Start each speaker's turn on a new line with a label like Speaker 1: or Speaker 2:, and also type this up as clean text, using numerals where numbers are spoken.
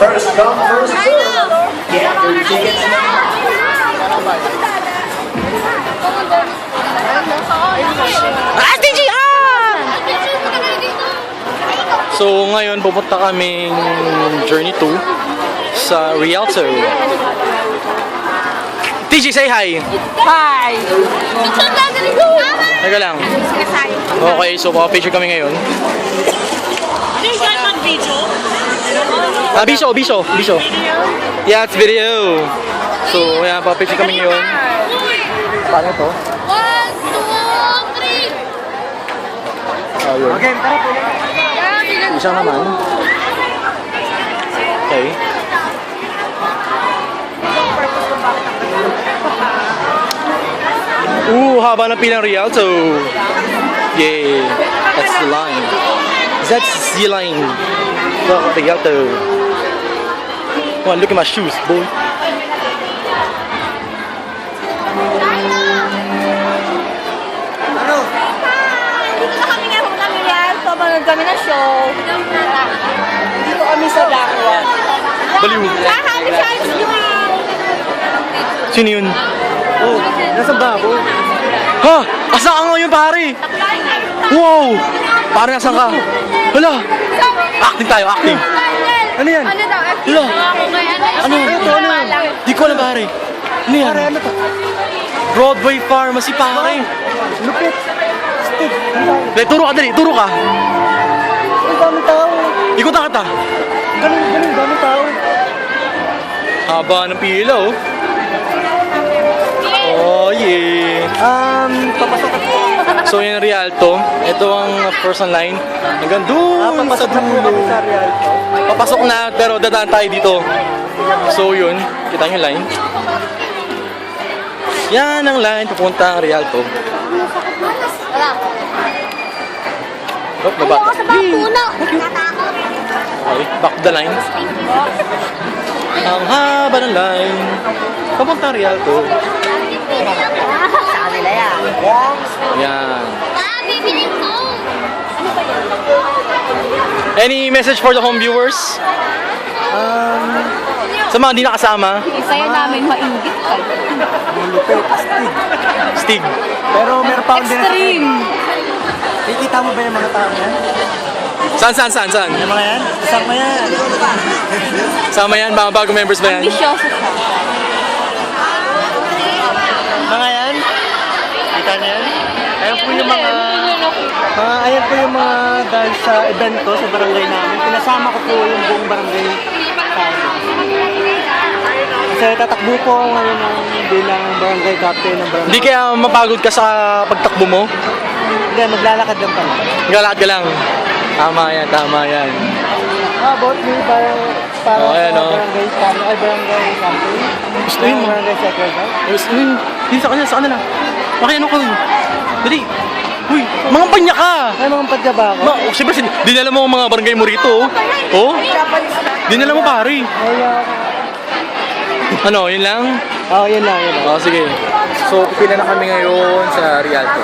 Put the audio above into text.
Speaker 1: First come, first serve. Get your tickets now.
Speaker 2: So ngayon pupunta kaming Journey 2 sa Rialto. TG, say hi!
Speaker 3: Hi!
Speaker 2: Teka lang. Okay, so picture kami ngayon. Biso. Yeah, it's video. So, ayan, picture kami ngayon. Paano to?
Speaker 3: 1, 2, 3!
Speaker 2: Ayun.
Speaker 3: Okay, tara po.
Speaker 2: Isa naman. Okay. Haba ng pilang Rialto. Yeah, that's the line. That's the line. Go Rialto. Come on, look at my shoes, boy.
Speaker 3: Ano? Dito na kami ngayon ng Rialto. Manood kami ng show. Dito kami sa Blackwood.
Speaker 2: Baliw.
Speaker 3: Happy Times doing!
Speaker 2: Sino yun?
Speaker 3: Oh, nasa babo.
Speaker 2: Ha? Asa ka ngayon, pare? Wow! Pare, nasan ka? Hala! Acting tayo, acting. Ano yan?
Speaker 3: Ano daw?
Speaker 2: Hala! Ano? Di ko alam, pare. Ano yan?
Speaker 3: Ano to?
Speaker 2: Broadway Pharmacy, pare.
Speaker 3: Lupit.
Speaker 2: Dali, turo ka, dali. Turo ka.
Speaker 3: Ang dami tao.
Speaker 2: Ikot na kita.
Speaker 3: Ganun, dami tao.
Speaker 2: Haba ng pila, oh. Oh, yeah.
Speaker 3: Papasok at po.
Speaker 2: So, yung Rialto. Ito ang first line. Hanggang doon sa
Speaker 3: Papasok na po kami
Speaker 2: dulo.
Speaker 3: sa Rialto.
Speaker 2: Papasok na, pero dadaan tayo dito. So, yun. Kita nyo yung line. Yan ang line. Papunta ang Rialto.
Speaker 3: Wala.
Speaker 2: Oh, baba.
Speaker 3: Ako sa puno. Natatakot.
Speaker 2: Okay, back the line. Ang haba ng line. Papunta ang Rialto.
Speaker 3: Sa kanila yan.
Speaker 2: Yan.
Speaker 3: Bibiling ko.
Speaker 2: Any message for the home viewers? Sa mga hindi nakasama?
Speaker 3: Isaya namin mainggit ka.
Speaker 4: Lupit, astig.
Speaker 2: Stig.
Speaker 4: Pero meron pa akong
Speaker 3: Extreme.
Speaker 4: Nakikita mo ba yung mga tao yan?
Speaker 2: Saan?
Speaker 4: Yung mga yan? Isang mo yan.
Speaker 2: Sama yan? Mga bago members ba yan?
Speaker 3: Ambisyoso siya.
Speaker 4: Mga yan? Kita niyo yan? Ayan po yung mga... ayan po yung mga dahil sa event ko sa barangay namin. Pinasama ko po yung buong barangay tao. Kasi tatakbo po ako ngayon bilang barangay captain ng barangay.
Speaker 2: Hindi kaya mapagod ka sa pagtakbo mo?
Speaker 4: Hindi, maglalakad lang pala.
Speaker 2: Galakad ka lang. Tama yan.
Speaker 4: About me, parang
Speaker 2: Oh, ayan, oh.
Speaker 4: barangay captain.
Speaker 2: Gusto yun mo.
Speaker 4: Barangay secretary.
Speaker 2: Hindi, sa kanila. Makiano ka. Dali. Uy, mga panya ka.
Speaker 4: Ay, mga padya ba ako?
Speaker 2: Siyempre, dinala mo ang mga barangay mo rito. Oh? Dinala mo pare. Ano, yun lang?
Speaker 4: Oo, yun lang.
Speaker 2: Oh, sige. So, pipila na kami ngayon sa Rialto.